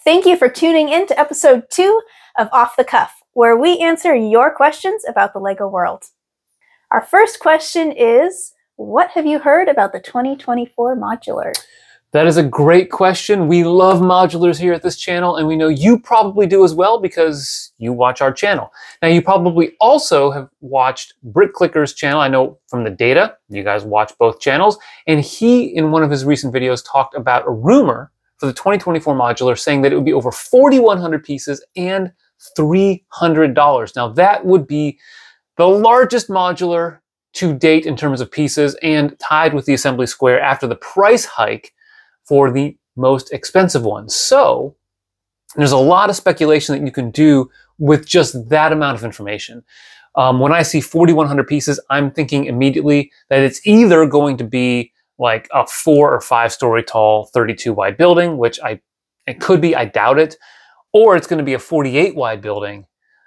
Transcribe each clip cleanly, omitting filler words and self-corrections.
Thank you for tuning in to episode 2 of Off the Cuff, where we answer your questions about the LEGO world. Our first question is, what have you heard about the 2024 Modular? That is a great question. We love modulars here at this channel, and we know you probably do as well because you watch our channel. Now, you probably also have watched Brick Clicker's channel. I know from the data, you guys watch both channels, and he, in one of his recent videos, talked about a rumor for the 2024 Modular saying that it would be over 4,100 pieces and $300. Now, that would be the largest modular to date in terms of pieces and tied with the Assembly Square after the price hike for the most expensive one. So there's a lot of speculation that you can do with just that amount of information. When I see 4,100 pieces, I'm thinking immediately that it's either going to be like a 4 or 5 story tall, 32 wide building, which it could be, I doubt it, or it's going to be a 48 wide building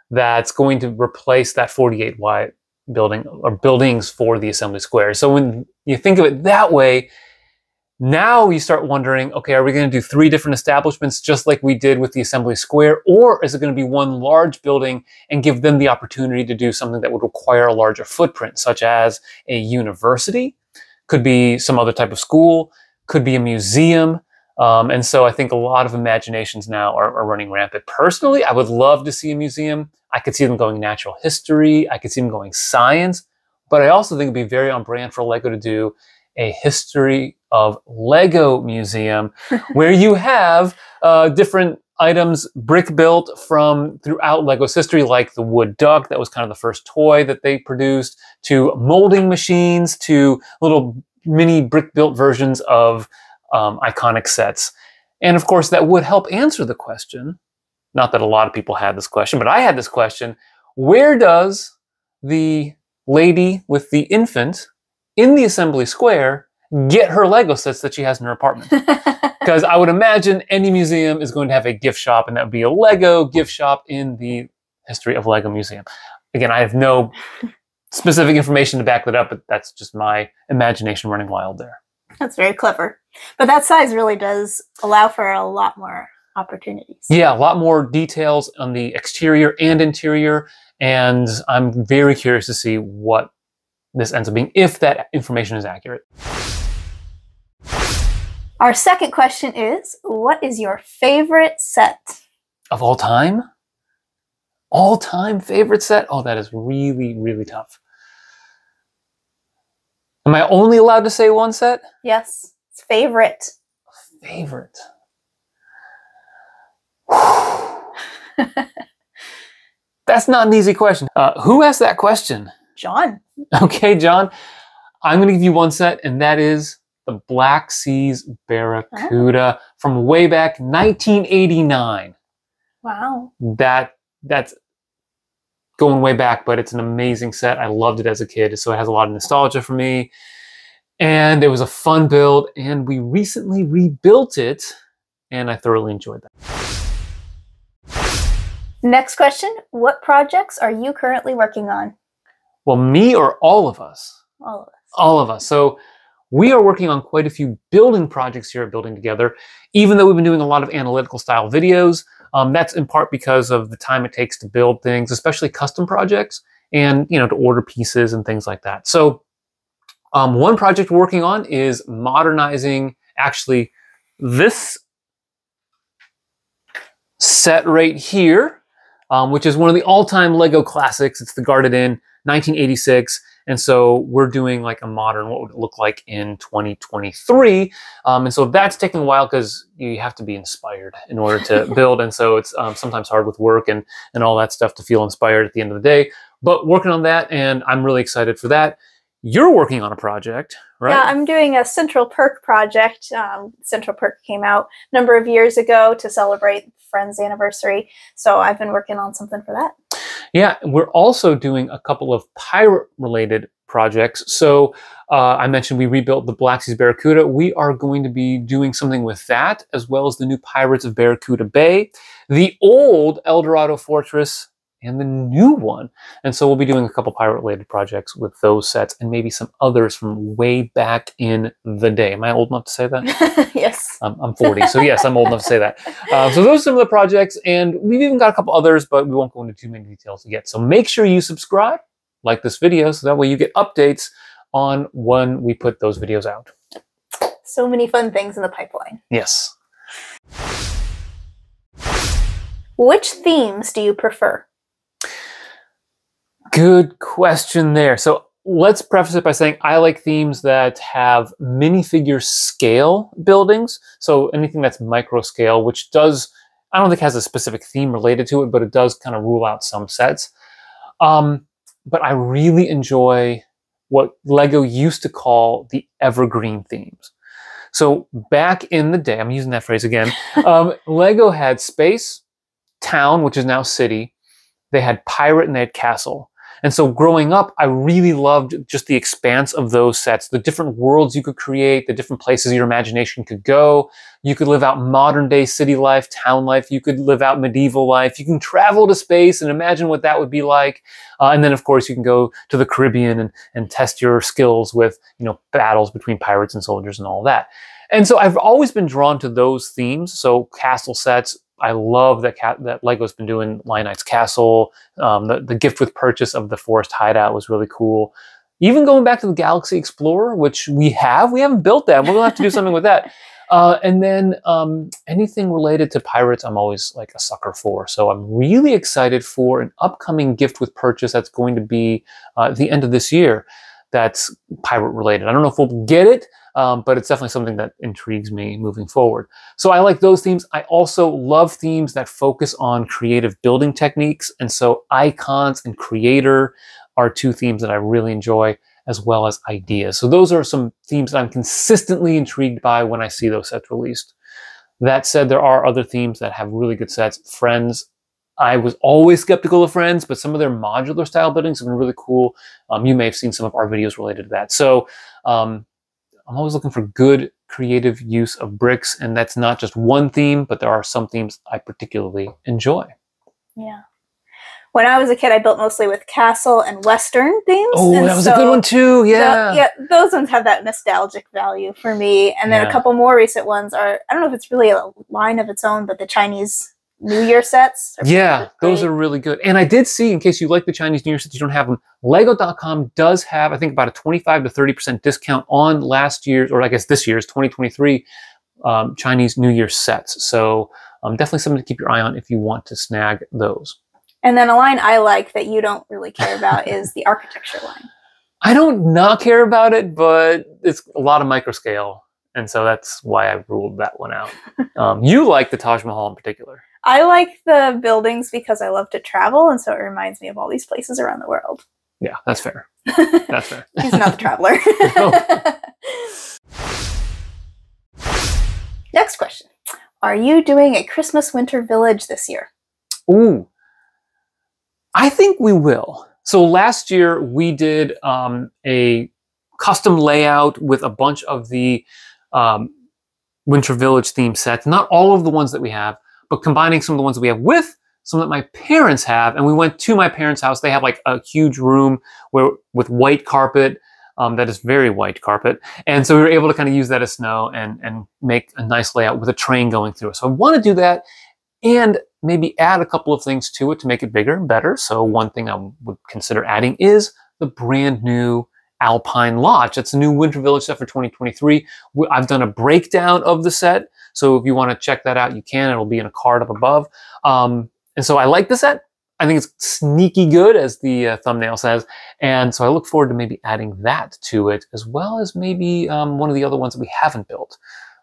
that's going to replace that 48 wide building or buildings for the Assembly Square. So when you think of it that way, now you start wondering, okay, are we going to do 3 different establishments just like we did with the Assembly Square, or is it going to be one large building and give them the opportunity to do something that would require a larger footprint, such as a university, could be some other type of school, could be a museum. And so I think a lot of imaginations now are running rampant. Personally, I would love to see a museum. I could see them going natural history. I could see them going science. But I also think it'd be very on brand for LEGO to do a history of LEGO museum where you have different items brick built from throughout LEGO's history, like the wood duck that was kind of the first toy that they produced, to molding machines, to little mini brick built versions of iconic sets. And of course, that would help answer the question, not that a lot of people had this question, but I had this question: where does the lady with the infant in the Assembly Square get her Lego sets that she has in her apartment? Because I would imagine any museum is going to have a gift shop, and that would be a Lego gift shop in the History of LEGO Museum. Again, I have no specific information to back that up, but that's just my imagination running wild there. That's very clever. But that size really does allow for a lot more opportunities. Yeah, a lot more details on the exterior and interior, and I'm very curious to see what this ends up being, if that information is accurate. Our second question is, what is your favorite set? Of all time? All-time favorite set? Oh, that is really, really tough. Am I only allowed to say one set? Yes, it's favorite. Favorite. That's not an easy question. Who asked that question? John. Okay, John. I'm going to give you one set, and that is the Black Seas Barracuda from way back 1989. Wow. That's going way back, but it's an amazing set. I loved it as a kid, so it has a lot of nostalgia for me. And it was a fun build, and we recently rebuilt it, and I thoroughly enjoyed that. Next question, what projects are you currently working on? Well, me or all of us? All of us. All of us. So we are working on quite a few building projects here at Building Together, even though we've been doing a lot of analytical style videos. That's in part because of the time it takes to build things, especially custom projects, and to order pieces and things like that. So one project we're working on is modernizing actually this set right here, which is one of the all-time LEGO classics. It's the Guarded Inn, 1986. And so we're doing like a modern, what would it look like in 2023? And so that's taking a while because you have to be inspired in order to build. And so it's sometimes hard with work and all that stuff to feel inspired at the end of the day. But working on that, and I'm really excited for that. You're working on a project, right? Yeah, I'm doing a Central Perk project. Central Perk came out a number of years ago to celebrate Friends' anniversary. So I've been working on something for that. Yeah, we're also doing a couple of pirate-related projects. So I mentioned we rebuilt the Black Seas Barracuda. We are going to be doing something with that, as well as the new Pirates of Barracuda Bay, the old El Dorado Fortress, and the new one. And so we'll be doing a couple pirate-related projects with those sets and maybe some others from way back in the day. Am I old enough to say that? Yes. I'm 40, so yes, I'm old enough to say that. So those are some of the projects, and we've even got a couple others, but we won't go into too many details yet. So make sure you subscribe, like this video, so that way you get updates on when we put those videos out. So many fun things in the pipeline. Yes. Which themes do you prefer? Good question there. So let's preface it by saying I like themes that have minifigure scale buildings. So anything that's micro scale, which does, I don't think has a specific theme related to it, but it does kind of rule out some sets. But I really enjoy what Lego used to call the evergreen themes. So back in the day, I'm using that phrase again, Lego had space, town, which is now city. They had pirate and they had castle. And so growing up, I really loved just the expanse of those sets, the different worlds you could create, the different places your imagination could go. You could live out modern day city life, town life. You could live out medieval life. You can travel to space and imagine what that would be like. And then, of course, you can go to the Caribbean and test your skills with, battles between pirates and soldiers and all that. And so I've always been drawn to those themes. So castle sets, I love that Lego's been doing Lion Knight's Castle. The gift with purchase of the Forest Hideout was really cool. Even going back to the Galaxy Explorer, which we haven't built that. We'll have to do something with that. And then anything related to pirates, I'm always like a sucker for. So I'm really excited for an upcoming gift with purchase that's going to be at the end of this year. That's pirate related. I don't know if we'll get it, but it's definitely something that intrigues me moving forward. So I like those themes. I also love themes that focus on creative building techniques. And so icons and creator are two themes that I really enjoy, as well as ideas. So those are some themes that I'm consistently intrigued by when I see those sets released. That said, there are other themes that have really good sets. Friends, I was always skeptical of Friends, but some of their modular style buildings have been really cool. You may have seen some of our videos related to that. So I'm always looking for good creative use of bricks, and that's not just one theme, but there are some themes I particularly enjoy. Yeah. When I was a kid, I built mostly with castle and Western themes. Oh, that was a good one too, yeah. Those ones have that nostalgic value for me. And then a couple more recent ones are, I don't know if it's really a line of its own, but the Chinese New Year sets. Yeah, those are really good. And I did see, in case you like the Chinese New Year sets, you don't have them, Lego.com does have, I think, about a 25 to 30% discount on last year's, or I guess this year's, 2023 Chinese New Year sets. So definitely something to keep your eye on if you want to snag those. And then a line I like that you don't really care about is the architecture line. I don't not care about it, but it's a lot of micro scale. And so that's why I ruled that one out. You like the Taj Mahal in particular. I like the buildings because I love to travel, and so it reminds me of all these places around the world. Yeah, that's fair. That's fair. He's not the traveler. Next question. Are you doing a Christmas Winter Village this year? Ooh. I think we will. So last year we did a custom layout with a bunch of the Winter Village theme sets. Not all of the ones that we have, but combining some of the ones that we have with some that my parents have. And we went to my parents' house. They have like a huge room with white carpet. That is very white carpet. And so we were able to kind of use that as snow and make a nice layout with a train going through it. So I want to do that and maybe add a couple of things to it to make it bigger and better. So one thing I would consider adding is the brand new Alpine Lodge. That's a new Winter Village set for 2023. I've done a breakdown of the set. So if you want to check that out, you can. It'll be in a card up above. And so I like the set. I think it's sneaky good, as the thumbnail says. And so I look forward to maybe adding that to it, as well as maybe one of the other ones that we haven't built,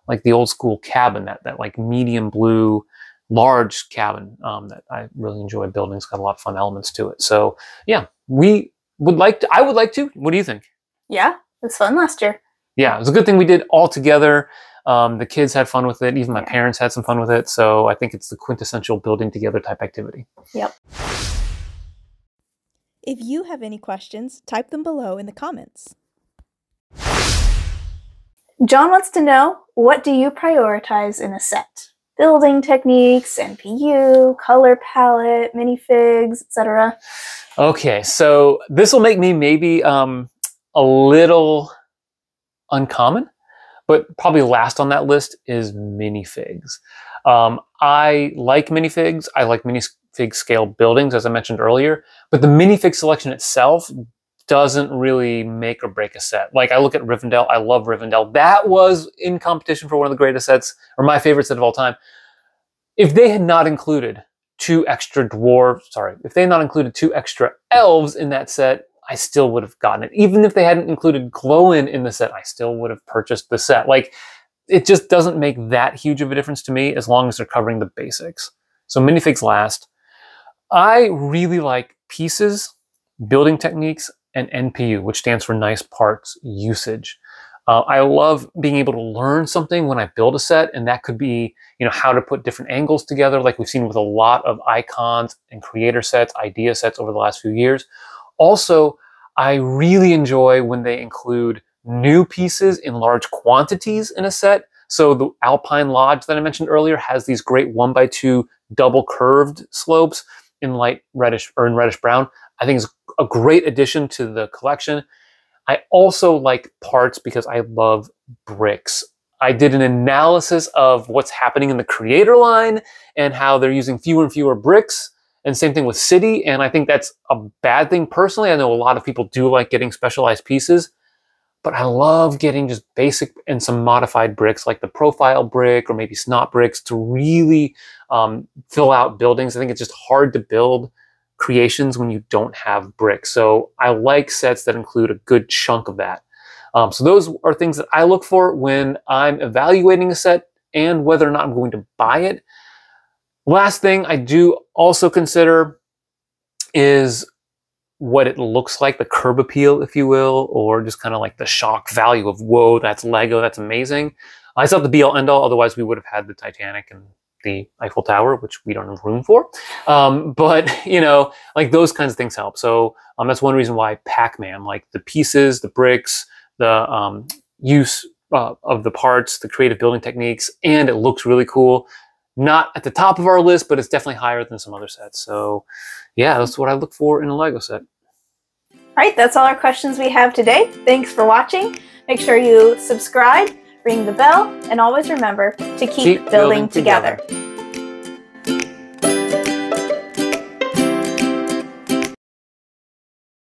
like the old school cabin, that like medium blue, large cabin that I really enjoy building. It's got a lot of fun elements to it. So yeah, I would like to. What do you think? Yeah, it was fun last year. Yeah, it was a good thing we did all together. The kids had fun with it. Even my parents had some fun with it. So I think it's the quintessential building together type activity. Yep. If you have any questions, type them below in the comments. John wants to know, what do you prioritize in a set? Building techniques, NPU, color palette, minifigs, etc. Okay, so this will make me maybe a little uncommon. But probably last on that list is minifigs. I like minifigs. I like minifig scale buildings, as I mentioned earlier. But the minifig selection itself doesn't really make or break a set. Like I look at Rivendell. I love Rivendell. That was in competition for one of the greatest sets, or my favorite set of all time. If they had not included two extra elves in that set, I still would have gotten it. Even if they hadn't included Glowin in the set, I still would have purchased the set. Like, it just doesn't make that huge of a difference to me as long as they're covering the basics. So minifigs last. I really like pieces, building techniques, and NPU, which stands for nice parts usage. I love being able to learn something when I build a set, and that could be, how to put different angles together, like we've seen with a lot of icons and creator sets, idea sets over the last few years. Also, I really enjoy when they include new pieces in large quantities in a set. So the Alpine Lodge that I mentioned earlier has these great 1x2 double curved slopes in light reddish or in reddish brown. I think it's a great addition to the collection. I also like parts because I love bricks. I did an analysis of what's happening in the creator line and how they're using fewer and fewer bricks, and same thing with City, and I think that's a bad thing personally. I know a lot of people do like getting specialized pieces, but I love getting just basic and some modified bricks like the profile brick or maybe snot bricks to really fill out buildings. I think it's just hard to build creations when you don't have bricks. So I like sets that include a good chunk of that. So those are things that I look for when I'm evaluating a set and whether or not I'm going to buy it. Last thing I do also consider is what it looks like, the curb appeal, if you will, or just kind of like the shock value of, whoa, that's Lego, that's amazing. It's not the be-all, end-all, otherwise we would have had the Titanic and the Eiffel Tower, which we don't have room for. But, like those kinds of things help. So that's one reason why Pac-Man, like the pieces, the bricks, the use of the parts, the creative building techniques, and it looks really cool. Not at the top of our list, but it's definitely higher than some other sets. So yeah, that's what I look for in a Lego set. All right, that's all our questions we have today. Thanks for watching. Make sure you subscribe, ring the bell, and always remember to keep building together.